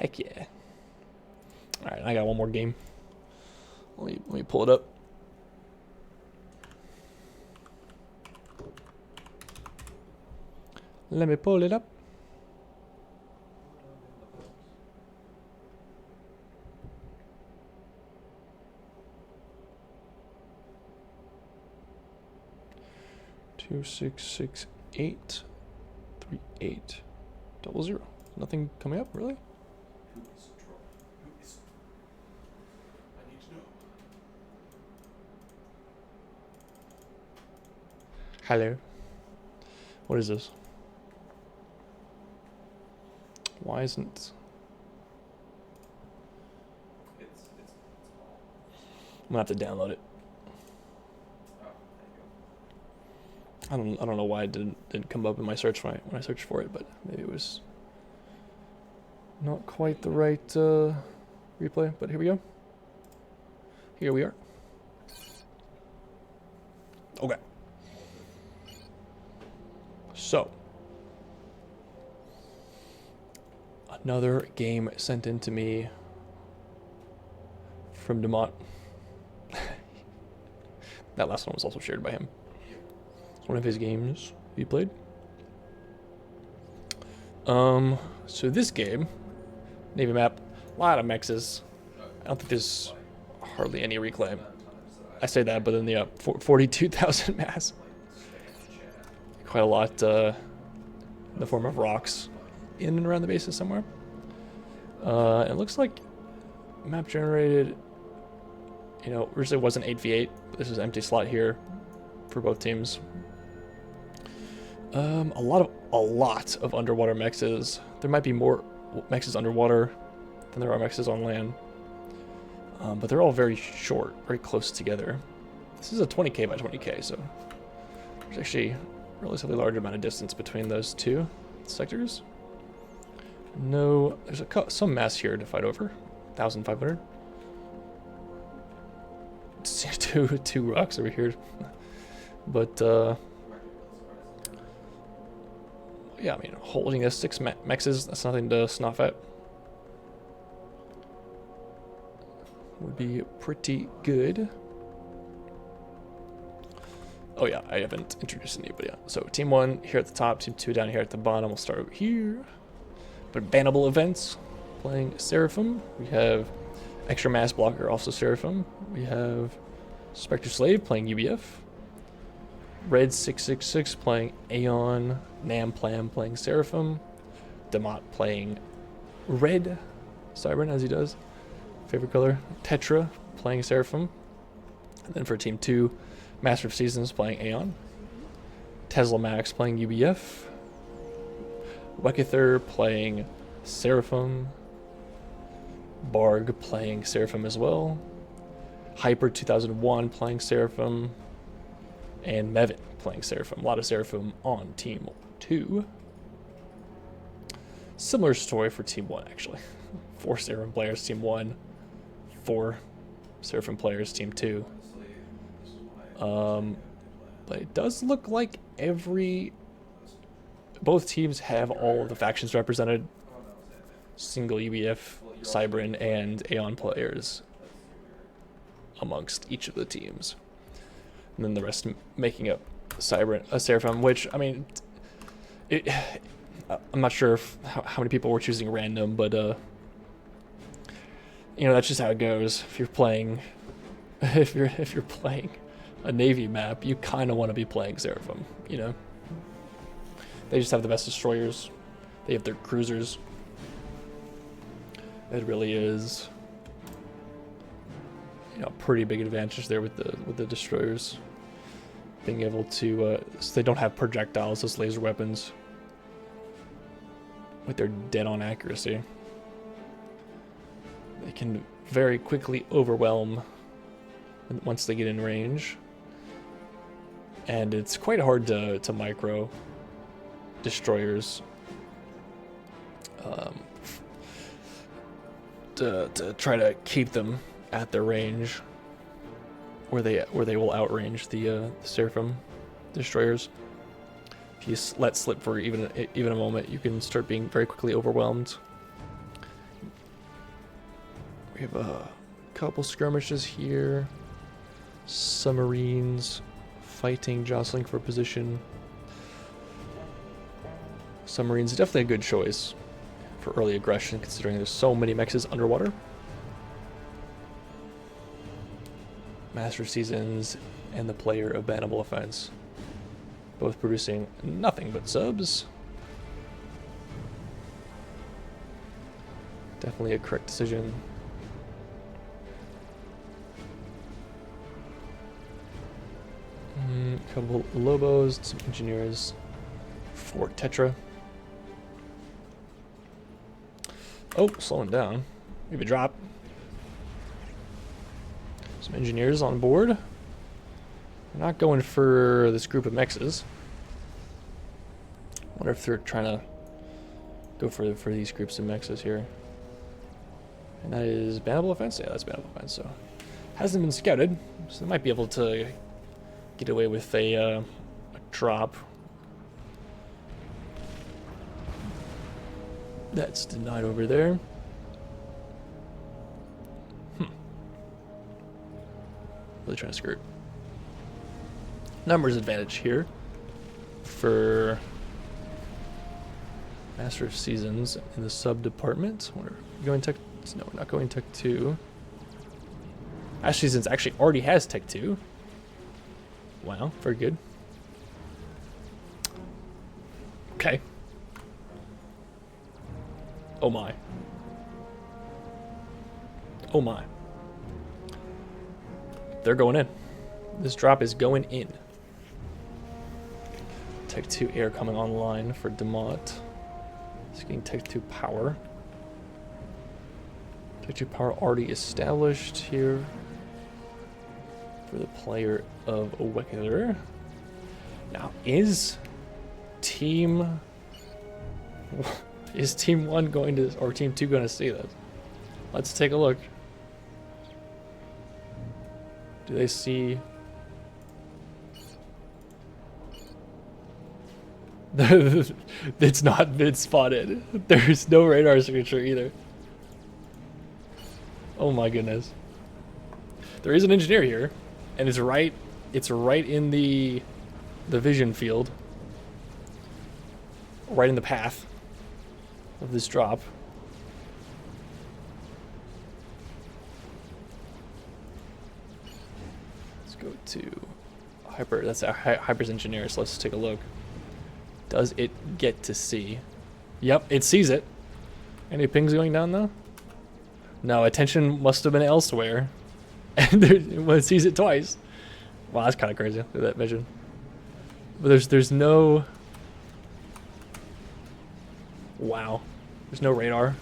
Heck yeah. Alright, I got one more game. Let me pull it up. Let me pull it up. Two 668 38 00. Nothing coming up, really? Who is Troll? Who is? I need to know. Hello. What is this? Why isn't... It's all. I'm gonna have to download it. Oh, there you go. I don't know why it didn't come up in my search when I searched for it, but maybe it was not quite the right replay. But here we go. Here we are. Okay. So another game sent in to me from Demont. That last one was also shared by him. It's one of his games he played. So this game, Navy map, a lot of mexes. I don't think there's hardly any reclaim. I say that, but then the 42,000 mass. Quite a lot in the form of rocks in and around the bases somewhere. It looks like map generated, you know, originally was an 8v8. This is an empty slot here for both teams. A lot of underwater mexes. There might be more mexes underwater than there are mexes on land. But they're all very short, very close together. This is a 20k by 20k, so there's actually a relatively large amount of distance between those two sectors. No, there's some mass here to fight over. 1,500. Two rocks over here. But, yeah, I mean, holding this 6 mexes, that's nothing to snuff at. Would be pretty good. Oh yeah, I haven't introduced anybody yet. So team 1 here at the top, team 2 down here at the bottom. We'll start over here. But bannable events, playing Seraphim. We have Extra Mass Blocker, also Seraphim. We have Spectre Slave playing UBF. Red 666 playing Aeon. Namplam playing Seraphim. Demont playing Red Cybern, as he does. Favorite color. Tetra playing Seraphim. And then for team 2, Master of Seasons playing Aeon. Tesla Max playing UBF. Wekither playing Seraphim. Barg playing Seraphim as well. Hyper 2001 playing Seraphim. And Mevin playing Seraphim. A lot of Seraphim on team 2. Similar story for team 1, actually. 4 Seraphim players, team 1. 4 Seraphim players, team 2. But it does look like both teams have all of the factions represented. Single UBF, Cybern, and Aeon players amongst each of the teams. And then the rest making up Seraphim, which, I mean, I'm not sure how many people were choosing random, but, you know, that's just how it goes. If you're playing, if you're playing a Navy map, you kind of want to be playing Seraphim, you know? They just have the best destroyers. They have their cruisers. It really is, you know, a pretty big advantage there with the destroyers. Being able to, so they don't have projectiles as laser weapons. With their dead-on accuracy. They can very quickly overwhelm once they get in range. And it's quite hard to micro destroyers to try to keep them at their range where they will outrange the Seraphim destroyers. If you let slip for even a moment, you can start being very quickly overwhelmed. We have a couple skirmishes here. Submarines fighting, jostling for position. Submarines definitely a good choice for early aggression, considering there's so many mexes underwater. Master of Seasons and the player of Bannable Offense, both producing nothing but subs. Definitely a correct decision. Couple Lobos, some engineers for Tetra. Oh, slowing down. Maybe drop. Some engineers on board. They're not going for this group of mexes. Wonder if they're trying to go for these groups of mexes here. And that is Bannable Offense? Yeah, that's Bannable Offense, so. Hasn't been scouted, so they might be able to get away with a drop. That's denied over there. Really trying to skirt. Numbers advantage here for Master of Seasons in the sub department. We're going tech. No, we're not going tech 2. Master of Seasons actually already has tech 2. Wow, very good. Okay. Oh my. Oh my. They're going in. This drop is going in. Tech 2 air coming online for Demont. It's getting Tech 2 power. Tech 2 power already established here for the player of Awakener. Now, is Team 1 going to, or Team 2 going to see this? Let's take a look. Do they see? It's not been spotted. There's no radar signature either. Oh my goodness. There is an engineer here, and it's right in the vision field. Right in the path of this drop. Let's go to Hyper. That's our Hyper's engineer, so let's take a look. Does it get to see? Yep, it sees it. Any pings going down though? No, attention must have been elsewhere. And it sees it twice. Wow, that's kind of crazy. Look at that vision. But there's no. Wow. There's no radar,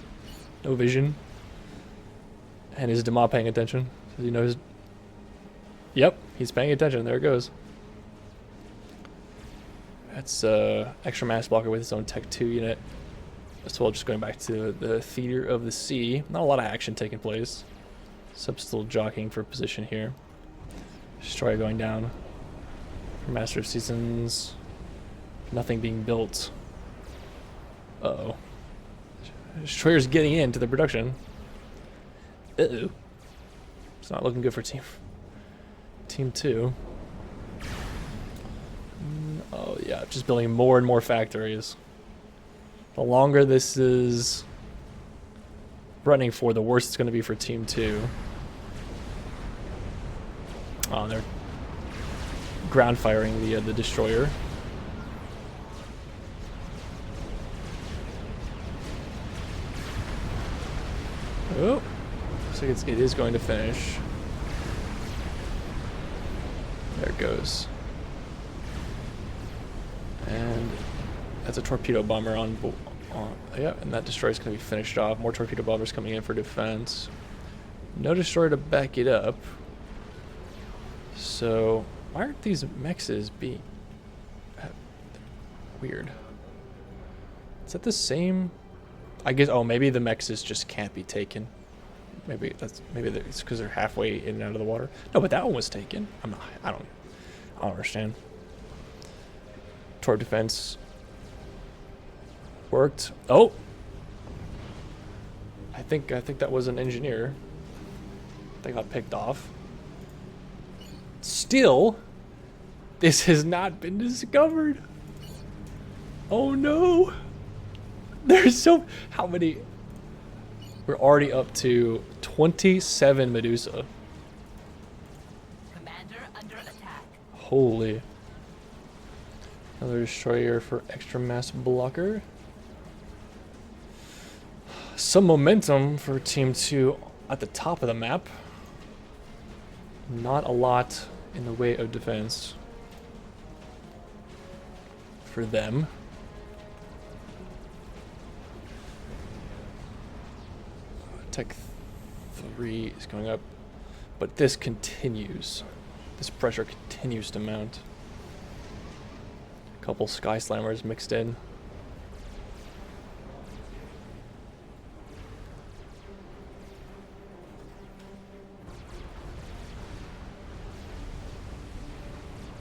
no vision. And is Demont paying attention? Does he know his... Yep, he's paying attention. There it goes. That's extra mass blocker with its own Tech 2 unit. As well, just going back to the Theater of the Sea. Not a lot of action taking place. Sub's still jockeying for position here. Destroyer going down. For Master of Seasons. Nothing being built. Uh-oh. Destroyer's getting into the production. Uh-oh. It's not looking good for Team 2. Oh yeah, just building more and more factories. The longer this is running for, the worse it's going to be for Team 2. Oh, they're ground firing the destroyer. Oh, looks like it is going to finish. There it goes. And that's a torpedo bomber on yeah, and that destroyer is going to be finished off. More torpedo bombers coming in for defense. No destroyer to back it up. So why aren't these mexes being weird? Is that the same? I guess. Oh, maybe the mexes just can't be taken. Maybe it's because they're halfway in and out of the water. No, but that one was taken. I don't understand. Torp defense worked. Oh, I think that was an engineer. They got picked off. Still, this has not been discovered. Oh no. There's so... How many... We're already up to 27 Medusa. Commander under attack. Holy. Another destroyer for extra mass blocker. Some momentum for Team 2 at the top of the map. Not a lot in the way of defense for them. Tech 3 is going up, but this continues. This pressure continues to mount. A couple Sky Slammers mixed in.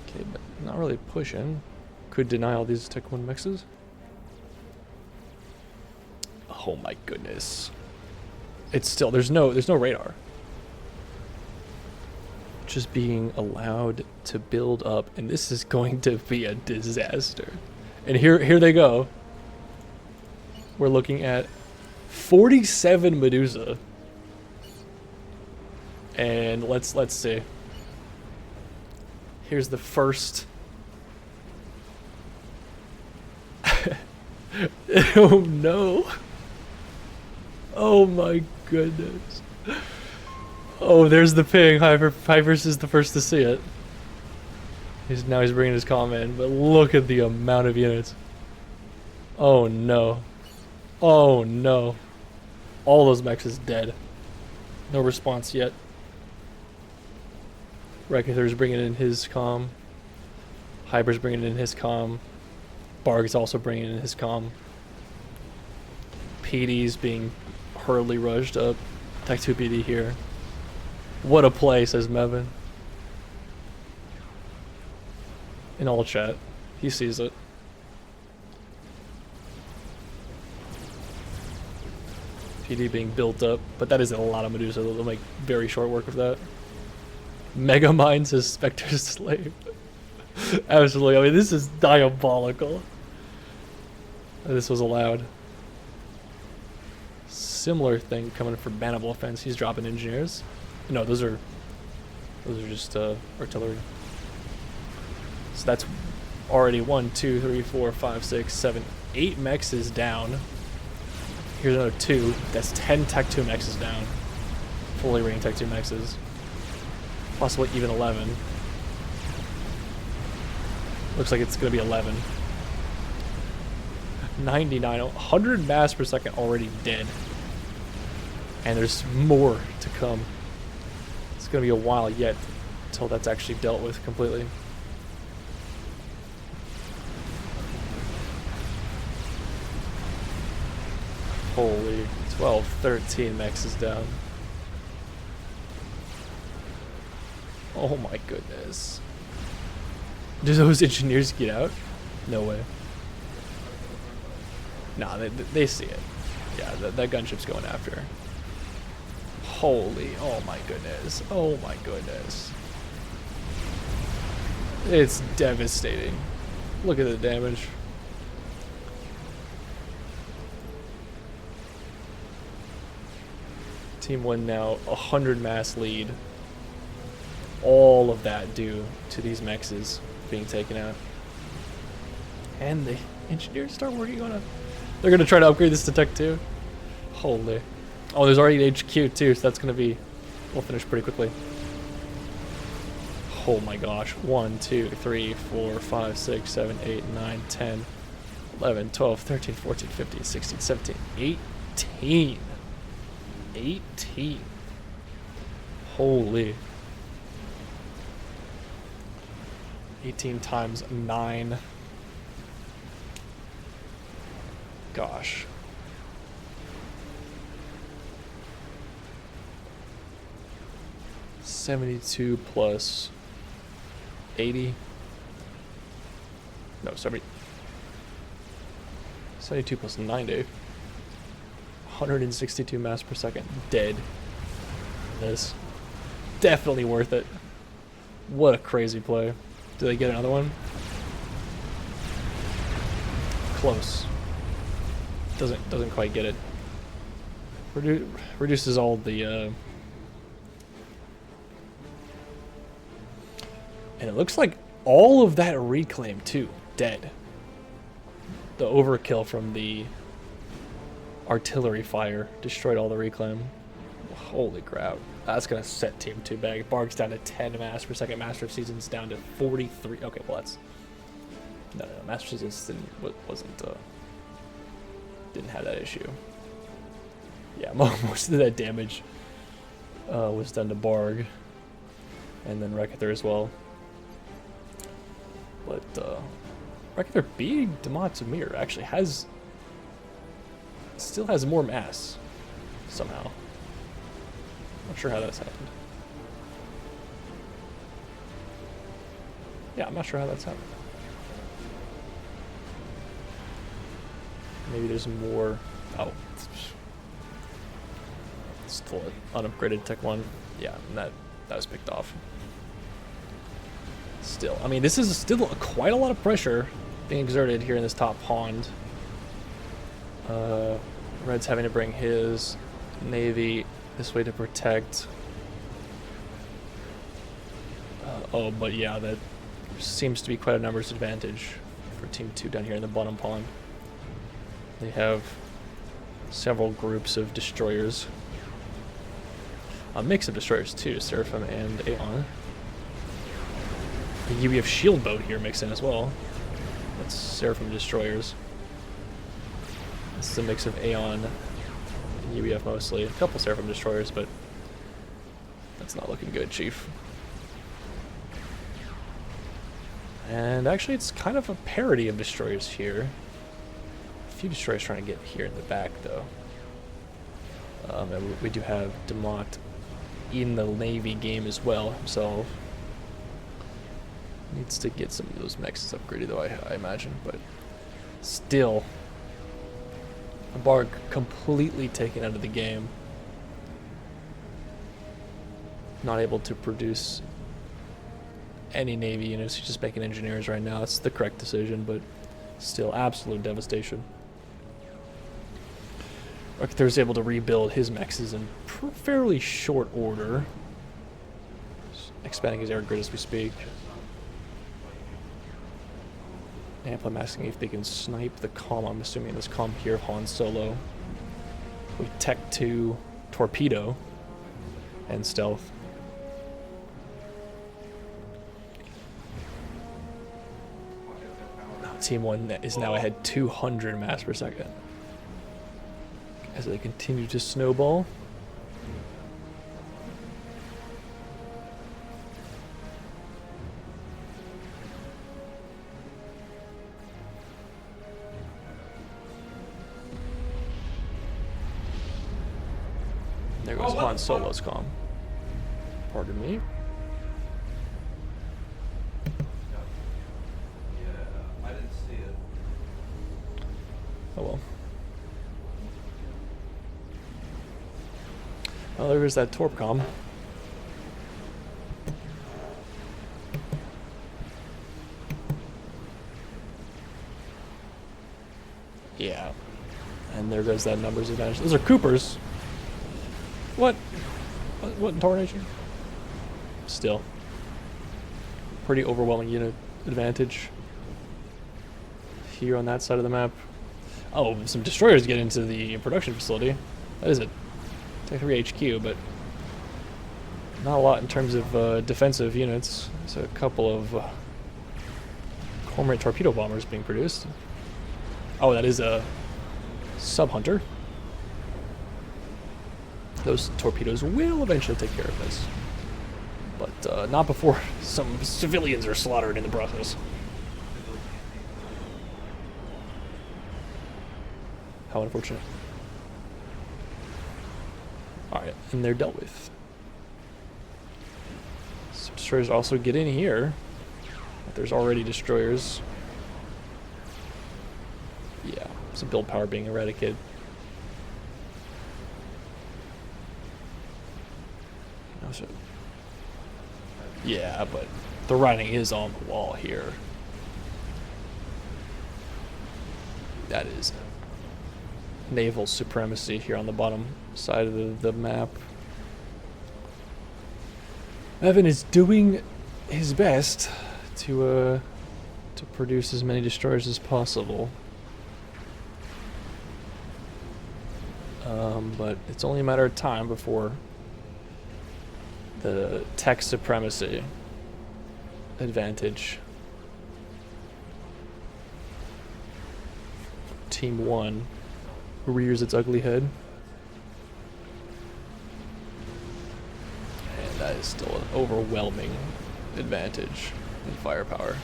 Okay, but not really pushing. Could deny all these Tech 1 mixes. Oh my goodness. It's still, there's no radar. Just being allowed to build up, and this is going to be a disaster. And here they go. We're looking at 47 Medusa. And let's see. Here's the first. Oh no. Oh my goodness. Oh, there's the ping. Hypers is the first to see it. Now he's bringing his comm in, but look at the amount of units. Oh no. Oh no. All those mechs is dead. No response yet. Rekather's bringing in his comm. Hyper's bringing in his comm. Barg's also bringing in his comm. PD's being hurriedly rushed up. Tech 2 PD here. What a play, says Mevin. In all chat. He sees it. PD being built up, but that is a lot of Medusa. They'll make very short work of that. Megamind says Spectre's slave. Absolutely. I mean, this is diabolical. This was allowed. Similar thing coming for bannable offense. He's dropping engineers. No, those are just artillery. So that's already 1, 2, 3, 4, 5, 6, 7, 8 mechs is down. Here's another 2. That's 10 Tech 2 mechs is down. Fully rated Tech 2 mechs is. Possibly even 11. Looks like it's going to be 11. 99, 100 mass per second already dead. And there's more to come. It's going to be a while yet until that's actually dealt with completely. Holy, 12, 13 mechs is down. Oh my goodness. Do those engineers get out? No way. Nah, they see it. Yeah, that gunship's going after. Holy, oh my goodness. Oh my goodness. It's devastating. Look at the damage. Team 1 now 100 mass lead. All of that due to these mexes being taken out. And the engineers start working on it. They're going to try to upgrade this to Tech 2. Holy. Oh, there's already an HQ too, so that's going to be... We'll finish pretty quickly. Oh my gosh. 1, 2, 3, 4, 5, 6, 7, 8, 9, 10, 11, 12, 13, 14, 15, 16, 17, 18. 18. Holy. 18 times 9. Gosh. $72 plus 80. No, 70. 72 plus 90. 162 mass per second dead. This. definitely worth it. What a crazy play. Do they get another one? Close. Doesn't quite get it. Reduces all the and it looks like all of that reclaim too dead. The overkill from the artillery fire destroyed all the reclaim. Holy crap. That's gonna set Team 2 back. Barg's down to 10 mass per second. Master of Seasons down to 43. Okay, well that's no. Master of Seasons didn't have that issue. Yeah, most of that damage was done to Barg, and then Rekethar as well. But Rekethar beating Damat Amir actually still has more mass somehow. Not sure how that's happened. Yeah, I'm not sure how that's happened. Maybe there's more. Oh, still an unupgraded Tech 1. Yeah, and that was picked off. Still, I mean, this is still quite a lot of pressure being exerted here in this top pond. Red's having to bring his Navy this way to protect. Oh, but yeah, that seems to be quite a numbers advantage for Team 2 down here in the bottom pond. They have several groups of destroyers. A mix of destroyers too, Seraphim and Aeon. The UBF shield boat here mixed in as well. That's Seraphim destroyers. This is a mix of Aeon and UBF mostly. A couple Seraphim destroyers, but that's not looking good, Chief. And actually it's kind of a parody of destroyers here. A few destroyers trying to get here in the back though. And we do have Damat in the Navy game as well himself. Needs to get some of those mechs upgraded though, I imagine, but still a Barg completely taken out of the game. Not able to produce any Navy units, he's just making engineers right now. That's the correct decision, but still absolute devastation. Rekethar able to rebuild his mechs in fairly short order. Just expanding his air grid as we speak. Amp, I'm asking if they can snipe the comm. I'm assuming this comm here, Han Solo. We Tech 2 torpedo and stealth. Team 1 is now ahead 200 mass per second. As they continue to snowball. There goes Han Solo's comm. Pardon me. I didn't see it. Oh well. Oh, there goes that Torp comm. Yeah. And there goes that numbers advantage. Those are Coopers. What? What in Tornation? Still. Pretty overwhelming unit advantage. Here on that side of the map. Oh, some destroyers get into the production facility. That is it. Tech 3 HQ, but not a lot in terms of defensive units. There's a couple of Cormorant torpedo bombers being produced. Oh, that is a sub-hunter. Those torpedoes will eventually take care of this. But not before some civilians are slaughtered in the process. How unfortunate. Alright, and they're dealt with. Some destroyers also get in here. There's already destroyers. Yeah, some build power being eradicated. Yeah, but the writing is on the wall here. That is naval supremacy here on the bottom side of the map. Evan is doing his best to produce as many destroyers as possible. But it's only a matter of time before the tech supremacy advantage. Team 1 rears its ugly head. And that is still an overwhelming advantage in firepower.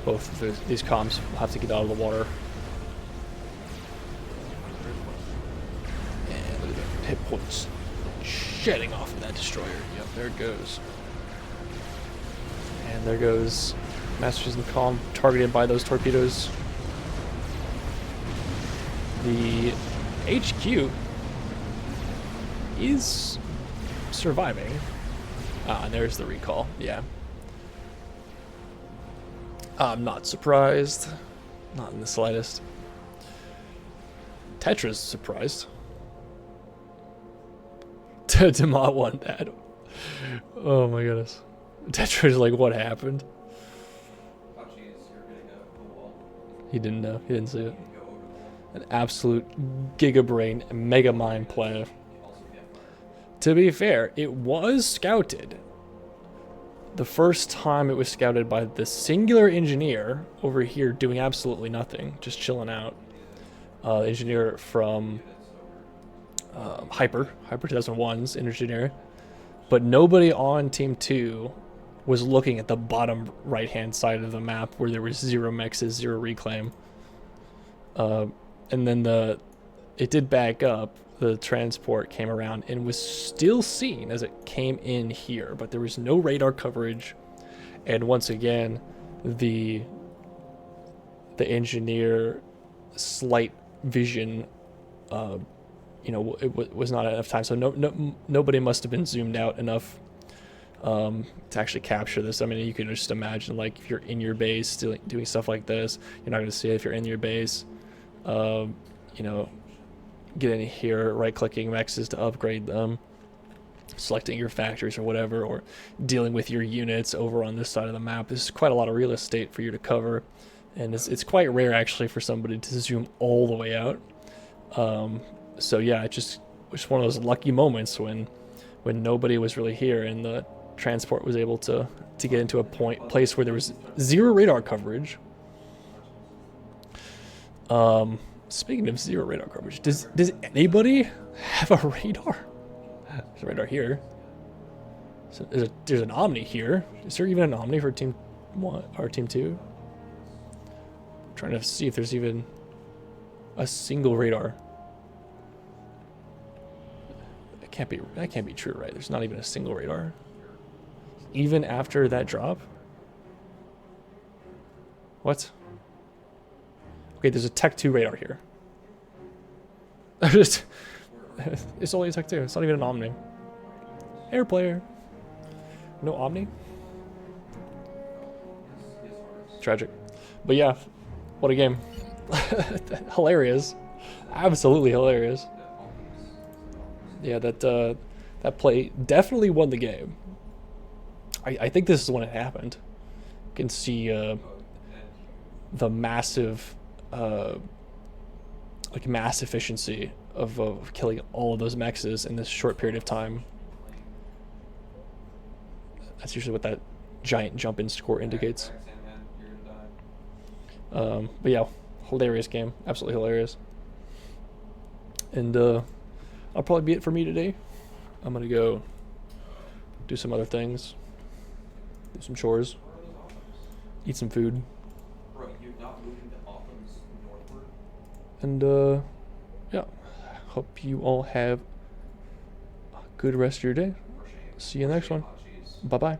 Both of these comms will have to get out of the water. And look at the hit points shedding off of that destroyer. Yep, there it goes. And there goes Masters in Calm, targeted by those torpedoes. The HQ is surviving. Ah, and there's the recall. Yeah. I'm not surprised. Not in the slightest. Tetra's surprised. Demont won that. Oh my goodness. Tetra's like, what happened? He didn't know. He didn't see it. An absolute gigabrain mega mind play. To be fair, it was scouted. The first time it was scouted by the singular engineer over here doing absolutely nothing, just chilling out. Engineer from Hyper 2001's engineer. But nobody on Team 2 was looking at the bottom right-hand side of the map where there was 0 mexes, 0 reclaim. And then it did back up. The transport came around and was still seen as it came in here, but there was no radar coverage. And once again, the engineer slight vision, it was not enough time. So nobody must have been zoomed out enough to actually capture this. I mean, you can just imagine, like, if you're in your base doing stuff like this, you're not going to see it if you're in your base. Get in here, right-clicking mexes to upgrade them, selecting your factories or whatever, or dealing with your units over on this side of the map. This is quite a lot of real estate for you to cover, and it's quite rare actually for somebody to zoom all the way out. So yeah, it just one of those lucky moments when nobody was really here and the transport was able to get into a place where there was 0 radar coverage. Speaking of 0 radar coverage, does anybody have a radar? There's a radar here. So there's an Omni here. Is there even an Omni for Team 1 or Team 2? I'm trying to see if there's even a single radar. That can't be true, right? There's not even a single radar. Even after that drop? What? Okay, there's a Tech 2 radar here. It's only a Tech 2. It's not even an Omni. Air player. No Omni? Tragic. But yeah, what a game. Hilarious. Absolutely hilarious. Yeah, that play definitely won the game. I think this is when it happened. You can see the massive mass efficiency of killing all of those mexes in this short period of time. That's usually what that giant jump in score indicates. But yeah, hilarious game, absolutely hilarious. And that'll probably be it for me today. I'm gonna go do some other things, do some chores, eat some food. And yeah, hope you all have a good rest of your day. See you next one. Bye bye.